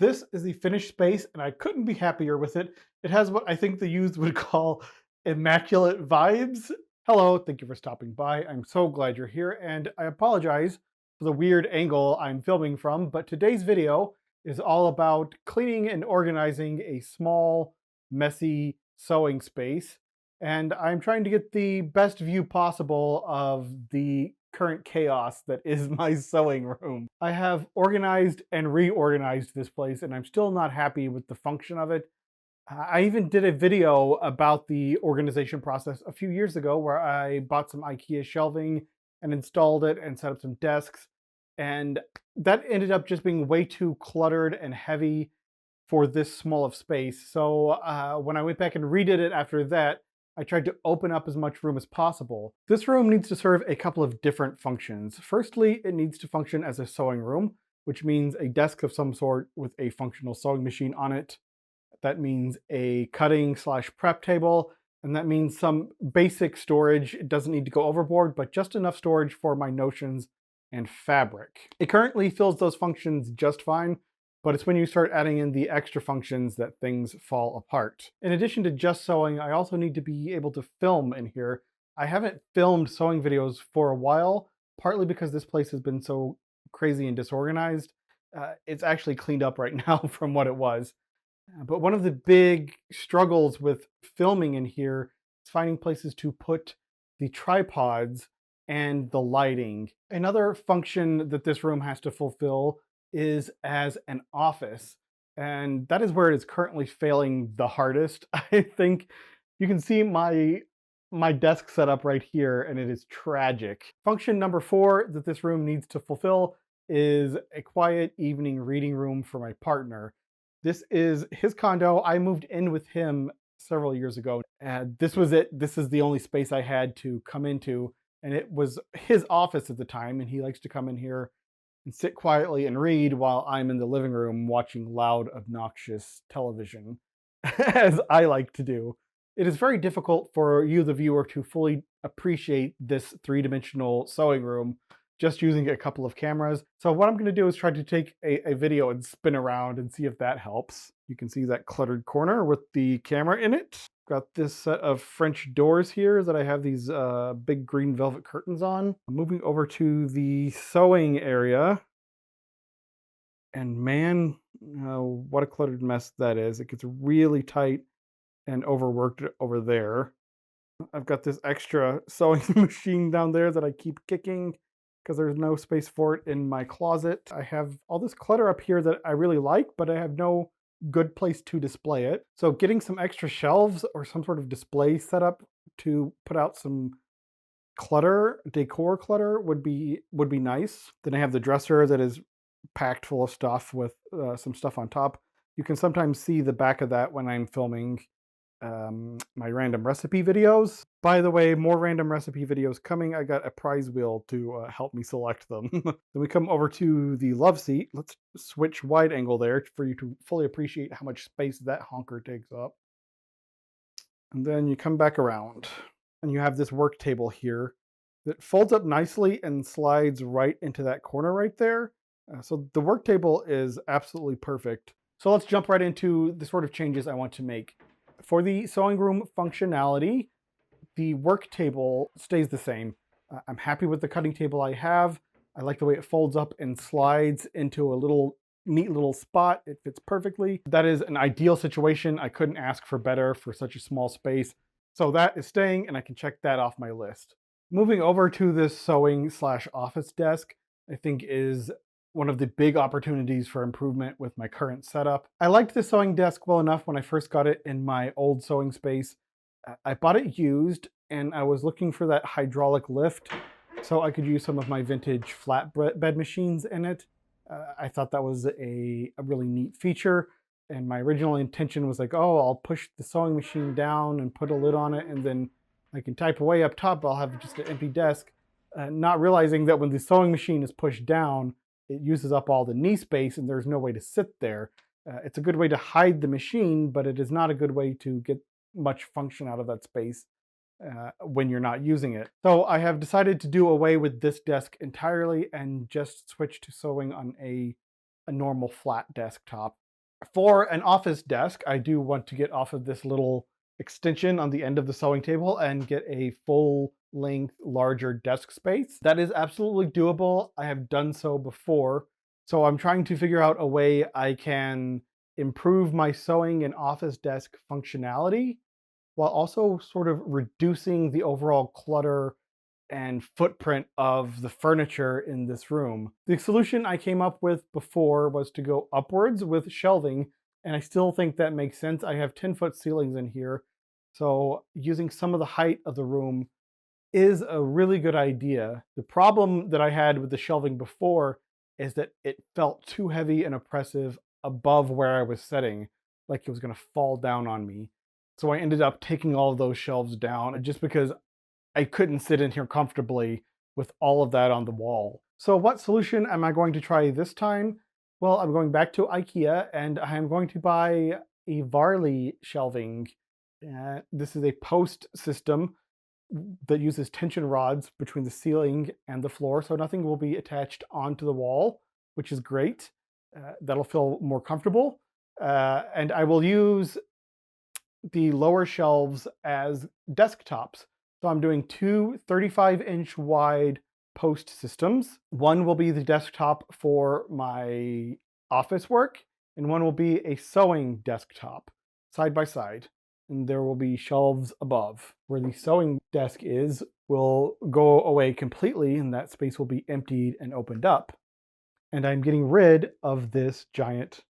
This is the finished space, and I couldn't be happier with it. It has what I think the youth would call immaculate vibes. Hello, thank you for stopping by. I'm so glad you're here, and I apologize for the weird angle I'm filming from, but today's video is all about cleaning and organizing a small, messy sewing space. And I'm trying to get the best view possible of the current chaos that is my sewing room. I have organized and reorganized this place, and I'm still not happy with the function of it. I even did a video about the organization process a few years ago where I bought some Ikea shelving and installed it and set up some desks. And that ended up just being way too cluttered and heavy for this small of space. So when I went back and redid it after that, I tried to open up as much room as possible. This room needs to serve a couple of different functions. Firstly, it needs to function as a sewing room, which means a desk of some sort with a functional sewing machine on it. That means a cutting/prep table, and that means some basic storage. It doesn't need to go overboard, but just enough storage for my notions and fabric. It currently fills those functions just fine, but it's when you start adding in the extra functions that things fall apart. In addition to just sewing, I also need to be able to film in here. I haven't filmed sewing videos for a while, partly because this place has been so crazy and disorganized. It's actually cleaned up right now from what it was. But one of the big struggles with filming in here is finding places to put the tripods and the lighting. Another function that this room has to fulfill is as an office. And that is where it is currently failing the hardest. I think you can see my desk setup right here, and it is tragic. Function number 4 that this room needs to fulfill is a quiet evening reading room for my partner. This is his condo. I moved in with him several years ago, and this was it. This is the only space I had to come into, and it was his office at the time, and he likes to come in here and sit quietly and read while I'm in the living room watching loud, obnoxious television, as I like to do. It is very difficult for you, the viewer, to fully appreciate this three-dimensional sewing room just using a couple of cameras. So what I'm going to do is try to take a video and spin around and see if that helps. You can see that cluttered corner with the camera in it. Got this set of French doors here that I have these big green velvet curtains on. I'm moving over to the sewing area. And man, what a cluttered mess that is. It gets really tight and overworked over there. I've got this extra sewing machine down there that I keep kicking because there's no space for it in my closet. I have all this clutter up here that I really like, but I have no good place to display it. So getting some extra shelves or some sort of display setup to put out some clutter, decor clutter would be nice. Then I have the dresser that is packed full of stuff with some stuff on top. You can sometimes see the back of that when I'm filming my random recipe videos. By the way, more random recipe videos coming. I got a prize wheel to help me select them. Then we come over to the love seat. Let's switch wide angle there for you to fully appreciate how much space that honker takes up. And then you come back around and you have this work table here that folds up nicely and slides right into that corner right there. So the work table is absolutely perfect. So let's jump right into the sort of changes I want to make. For the sewing room functionality, the work table stays the same. I'm happy with the cutting table I have. I like the way it folds up and slides into a neat little spot. It fits perfectly. That is an ideal situation. I couldn't ask for better for such a small space. So that is staying, and I can check that off my list. Moving over to this sewing/office desk, I think is one of the big opportunities for improvement with my current setup. I liked the sewing desk well enough when I first got it in my old sewing space. I bought it used, and I was looking for that hydraulic lift so I could use some of my vintage flatbed machines in it. I thought that was a really neat feature, and my original intention was like, oh, I'll push the sewing machine down and put a lid on it, and then I can type away up top. I'll have just an empty desk, not realizing that when the sewing machine is pushed down, it uses up all the knee space and there's no way to sit there. It's a good way to hide the machine, but it is not a good way to get much function out of that space when you're not using it. So I have decided to do away with this desk entirely and just switch to sewing on a normal flat desktop. For an office desk, I do want to get off of this little extension on the end of the sewing table and get a full length, larger desk space. That is absolutely doable. I have done so before. So I'm trying to figure out a way I can improve my sewing and office desk functionality while also sort of reducing the overall clutter and footprint of the furniture in this room. The solution I came up with before was to go upwards with shelving, and I still think that makes sense. I have 10-foot ceilings in here, so using some of the height of the room is a really good idea. The problem that I had with the shelving before is that it felt too heavy and oppressive above where I was sitting, like it was going to fall down on me. So I ended up taking all of those shelves down just because I couldn't sit in here comfortably with all of that on the wall. So what solution am I going to try this time? Well, I'm going back to Ikea and I'm going to buy a Varley shelving. This is a post system that uses tension rods between the ceiling and the floor, so nothing will be attached onto the wall, which is great. That'll feel more comfortable. And I will use the lower shelves as desktops. So I'm doing two 35-inch wide post systems. One will be the desktop for my office work, and one will be a sewing desktop, side by side. And there will be shelves above. Where the sewing desk is will go away completely, and that space will be emptied and opened up. And I'm getting rid of this giant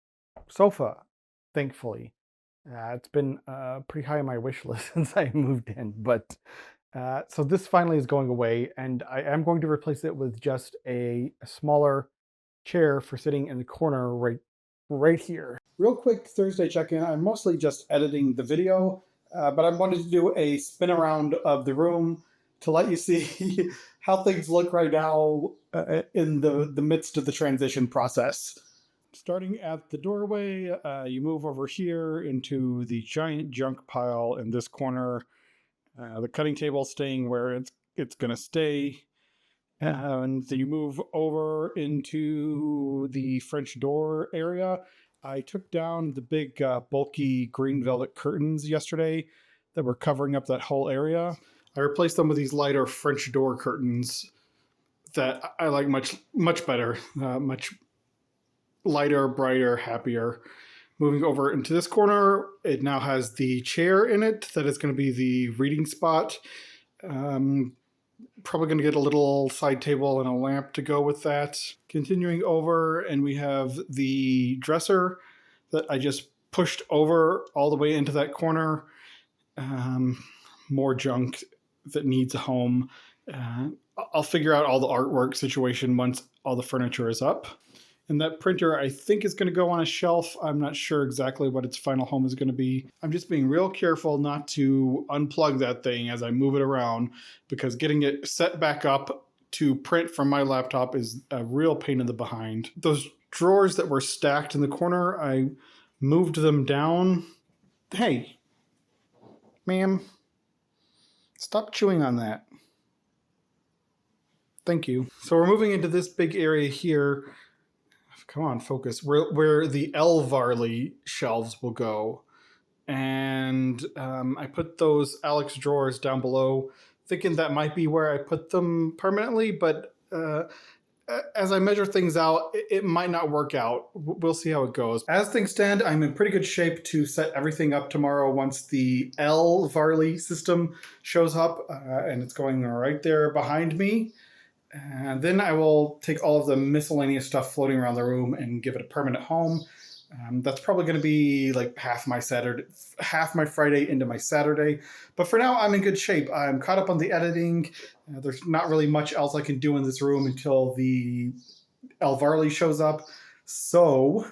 sofa, thankfully. It's been pretty high on my wish list since I moved in, but so this finally is going away, and I am going to replace it with just a smaller chair for sitting in the corner right here. Real quick Thursday check-in. I'm mostly just editing the video, but I wanted to do a spin around of the room to let you see how things look right now in the midst of the transition process. Starting at the doorway, you move over here into the giant junk pile in this corner. The cutting table staying where it's going to stay. And you move over into the French door area. I took down the big bulky green velvet curtains yesterday that were covering up that whole area. I replaced them with these lighter French door curtains that I like much better, much lighter, brighter, happier. Moving over into this corner, it now has the chair in it that is going to be the reading spot. Probably going to get a little side table and a lamp to go with that. Continuing over, and we have the dresser that I just pushed over all the way into that corner. More junk that needs a home. I'll figure out all the artwork situation once all the furniture is up. And that printer, I think, is going to go on a shelf. I'm not sure exactly what its final home is going to be. I'm just being real careful not to unplug that thing as I move it around, because getting it set back up to print from my laptop is a real pain in the behind. Those drawers that were stacked in the corner, I moved them down. Hey, ma'am, stop chewing on that. Thank you. So we're moving into this big area here. Come on, focus. Where the L Varley shelves will go. And I put those Alex drawers down below, thinking that might be where I put them permanently, but as I measure things out, it might not work out. We'll see how it goes. As things stand, I'm in pretty good shape to set everything up tomorrow once the L Varley system shows up, and it's going right there behind me. And then I will take all of the miscellaneous stuff floating around the room and give it a permanent home. That's probably going to be like half my Friday into my Saturday. But for now, I'm in good shape. I'm caught up on the editing. There's not really much else I can do in this room until the El Varley shows up. So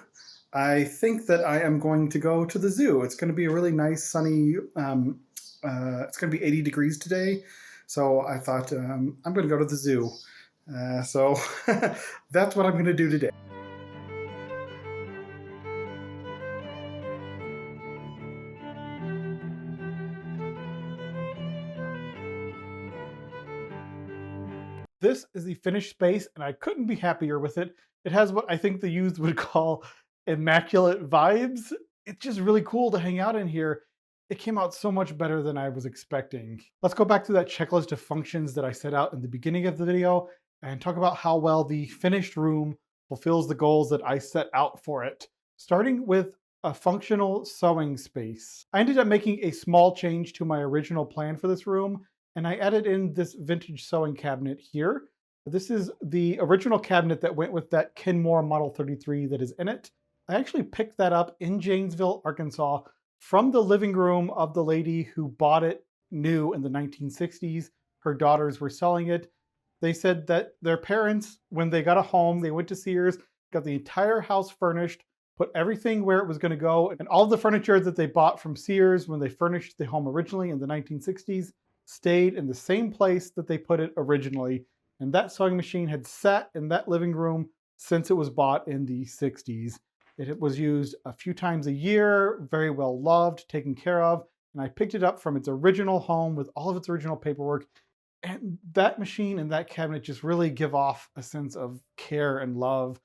I think that I am going to go to the zoo. It's going to be a really nice, sunny, it's going to be 80 degrees today. So I thought I'm going to go to the zoo. So that's what I'm going to do today. This is the finished space, and I couldn't be happier with it. It has what I think the youth would call immaculate vibes. It's just really cool to hang out in here. It came out so much better than I was expecting. Let's go back to that checklist of functions that I set out in the beginning of the video and talk about how well the finished room fulfills the goals that I set out for it. Starting with a functional sewing space. I ended up making a small change to my original plan for this room, and I added in this vintage sewing cabinet here. This is the original cabinet that went with that Kenmore Model 33 that is in it. I actually picked that up in Janesville, Arkansas, from the living room of the lady who bought it new in the 1960s. Her daughters were selling it. They said that their parents, when they got a home, they went to Sears, got the entire house furnished, put everything where it was going to go, and all the furniture that they bought from Sears when they furnished the home originally in the 1960s stayed in the same place that they put it originally. And that sewing machine had sat in that living room since it was bought in the 60s. It was used a few times a year, very well loved, taken care of, and I picked it up from its original home with all of its original paperwork. And that machine and that cabinet just really give off a sense of care and love.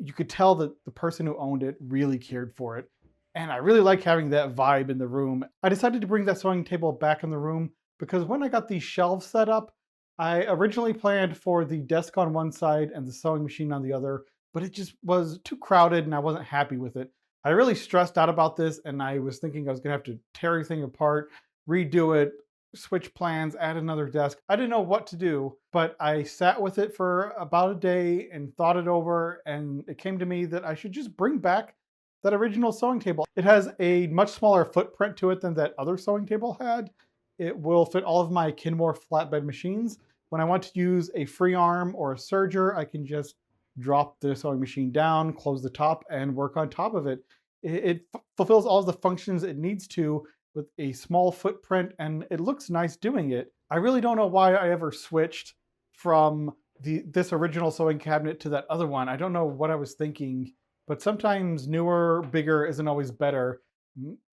You could tell that the person who owned it really cared for it. And I really like having that vibe in the room. I decided to bring that sewing table back in the room because when I got these shelves set up, I originally planned for the desk on one side and the sewing machine on the other, but it just was too crowded and I wasn't happy with it. I really stressed out about this and I was thinking I was gonna have to tear everything apart, redo it, switch plans, add another desk. I didn't know what to do, but I sat with it for about a day and thought it over, and it came to me that I should just bring back that original sewing table. It has a much smaller footprint to it than that other sewing table had. It will fit all of my Kenmore flatbed machines. When I want to use a free arm or a serger, I can just drop the sewing machine down, close the top, and work on top of it. It fulfills all of the functions it needs to with a small footprint, and it looks nice doing it. I really don't know why I ever switched from this original sewing cabinet to that other one. I don't know what I was thinking, but sometimes newer, bigger isn't always better.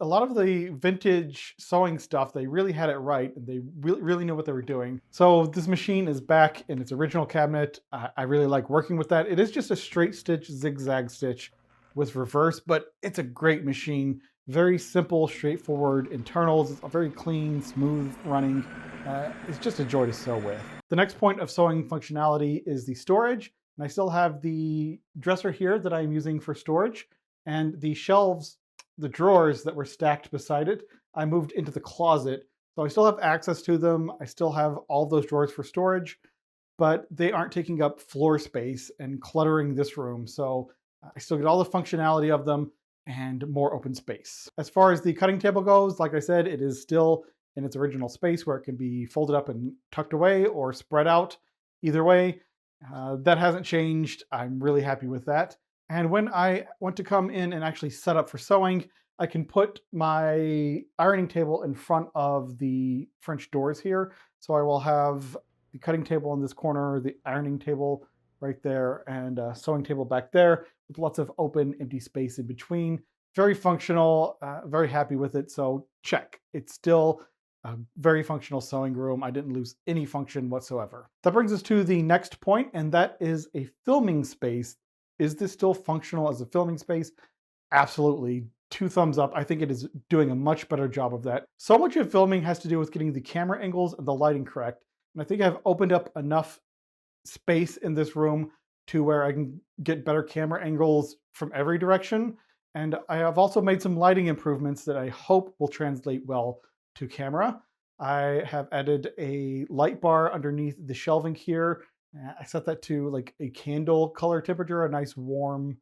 A lot of the vintage sewing stuff, they really had it right, and they really knew what they were doing. So this machine is back in its original cabinet. I really like working with that. It is just a straight stitch, zigzag stitch with reverse, but it's a great machine. Very simple, straightforward internals. It's very clean, smooth running. It's just a joy to sew with. The next point of sewing functionality is the storage. And I still have the dresser here that I'm using for storage, and the shelves, the drawers that were stacked beside it, I moved into the closet. So I still have access to them. I still have all those drawers for storage, but they aren't taking up floor space and cluttering this room. So I still get all the functionality of them and more open space. As far as the cutting table goes, like I said, it is still in its original space where it can be folded up and tucked away or spread out. Either way, that hasn't changed. I'm really happy with that. And when I want to come in and actually set up for sewing, I can put my ironing table in front of the French doors here. So I will have the cutting table in this corner, the ironing table right there, and a sewing table back there with lots of open, empty space in between. Very functional, very happy with it. So check. It's still a very functional sewing room. I didn't lose any function whatsoever. That brings us to the next point, and that is a filming space. Is this still functional as a filming space? Absolutely. 2 thumbs up. I think it is doing a much better job of that. So much of filming has to do with getting the camera angles and the lighting correct. And I think I've opened up enough space in this room to where I can get better camera angles from every direction. And I have also made some lighting improvements that I hope will translate well to camera. I have added a light bar underneath the shelving here. I set that to like a candle color temperature, a nice warm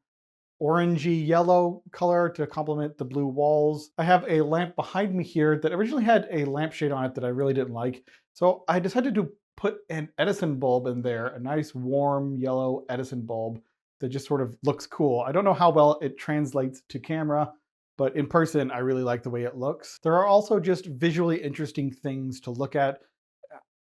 orangey yellow color to complement the blue walls. I have a lamp behind me here that originally had a lampshade on it that I really didn't like. So I decided to put an Edison bulb in there, a nice warm yellow Edison bulb that just sort of looks cool. I don't know how well it translates to camera, but in person, I really like the way it looks. There are also just visually interesting things to look at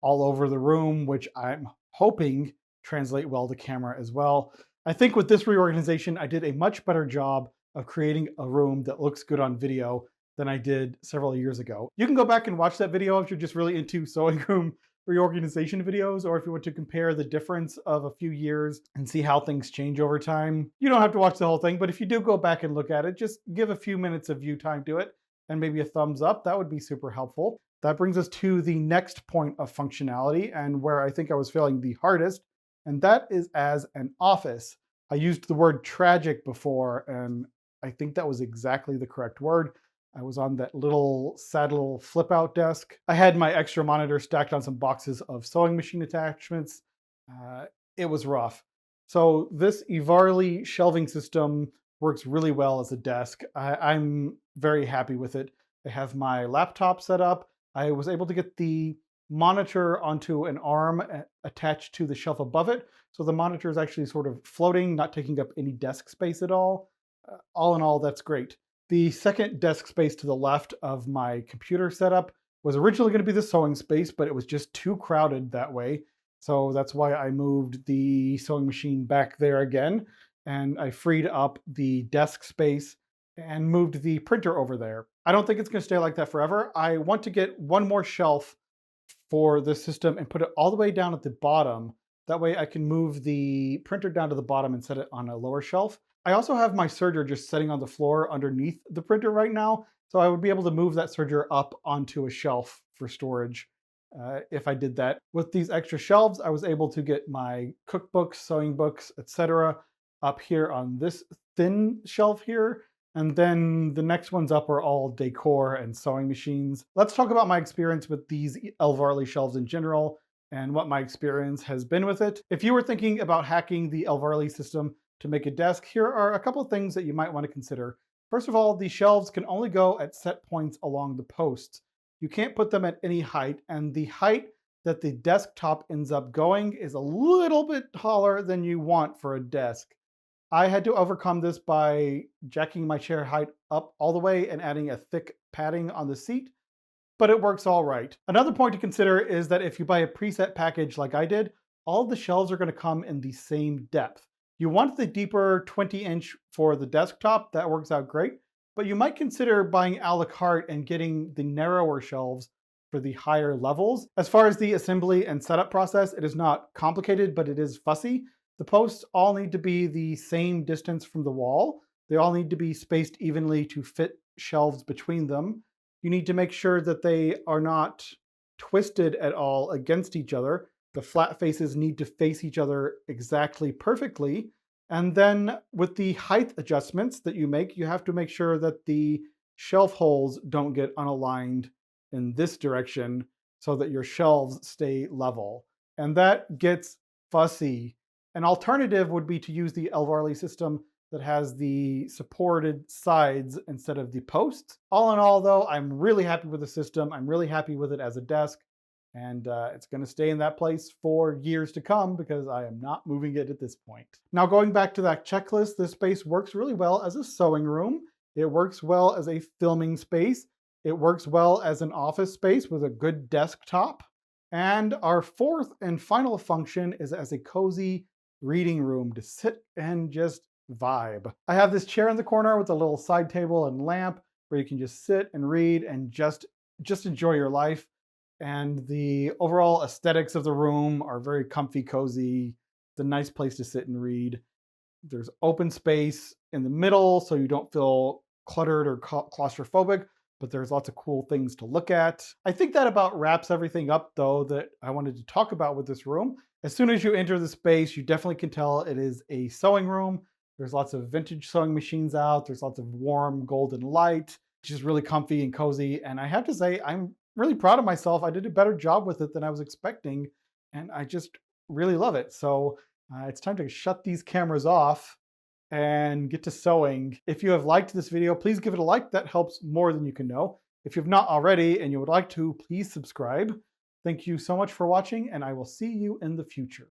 all over the room, which I'm hoping translate well to camera as well. I think with this reorganization, I did a much better job of creating a room that looks good on video than I did several years ago. You can go back and watch that video if you're just really into sewing room reorganization videos, or if you want to compare the difference of a few years and see how things change over time. You don't have to watch the whole thing, but if you do go back and look at it, just give a few minutes of view time to it and maybe a thumbs up. That would be super helpful. That brings us to the next point of functionality and where I think I was failing the hardest, and that is as an office. I used the word tragic before, and I think that was exactly the correct word. I was on that little sad little flip out desk. I had my extra monitor stacked on some boxes of sewing machine attachments. Uh, it was rough. So this Ivarly shelving system works really well as a desk. I'm very happy with it. I have my laptop set up. I was able to get the monitor onto an arm attached to the shelf above it. So the monitor is actually sort of floating, not taking up any desk space at all. All in all, that's great. The second desk space to the left of my computer setup was originally going to be the sewing space, but it was just too crowded that way. So that's why I moved the sewing machine back there again. And I freed up the desk space and moved the printer over there. I don't think it's going to stay like that forever. I want to get one more shelf for the system and put it all the way down at the bottom. That way I can move the printer down to the bottom and set it on a lower shelf. I also have my serger just sitting on the floor underneath the printer right now, so I would be able to move that serger up onto a shelf for storage if I did that. With these extra shelves, I was able to get my cookbooks, sewing books, etc. up here on this thin shelf here. And then the next ones up are all decor and sewing machines. Let's talk about my experience with these Elvarly shelves in general and what my experience has been with it. If you were thinking about hacking the Elvarly system to make a desk, here are a couple of things that you might want to consider. First of all, the shelves can only go at set points along the posts. You can't put them at any height, and the height that the desktop ends up going is a little bit taller than you want for a desk. I had to overcome this by jacking my chair height up all the way and adding a thick padding on the seat, but it works all right. Another point to consider is that if you buy a preset package like I did, all of the shelves are going to come in the same depth. You want the deeper 20-inch for the desktop, that works out great, but you might consider buying a la carte and getting the narrower shelves for the higher levels. As far as the assembly and setup process, it is not complicated, but it is fussy. The posts all need to be the same distance from the wall. They all need to be spaced evenly to fit shelves between them. You need to make sure that they are not twisted at all against each other. The flat faces need to face each other exactly perfectly. And then with the height adjustments that you make, you have to make sure that the shelf holes don't get unaligned in this direction so that your shelves stay level. And that gets fussy. An alternative would be to use the Elvarly system that has the supported sides instead of the posts. All in all, though, I'm really happy with the system. I'm really happy with it as a desk, and it's going to stay in that place for years to come because I am not moving it at this point. Now, going back to that checklist, this space works really well as a sewing room. It works well as a filming space. It works well as an office space with a good desktop. And our fourth and final function is as a cozy reading room to sit and just vibe. I have this chair in the corner with a little side table and lamp where you can just sit and read and just enjoy your life. And the overall aesthetics of the room are very comfy, cozy. It's a nice place to sit and read. There's open space in the middle so you don't feel cluttered or claustrophobic, but there's lots of cool things to look at. I think that about wraps everything up, though, that I wanted to talk about with this room. As soon as you enter the space, you definitely can tell it is a sewing room. There's lots of vintage sewing machines out. There's lots of warm golden light, which is really comfy and cozy. And I have to say, I'm really proud of myself. I did a better job with it than I was expecting, and I just really love it. So it's time to shut these cameras off and get to sewing. If you have liked this video, please give it a like. That helps more than you can know. If you've not already and you would like to, please subscribe. Thank you so much for watching, and I will see you in the future.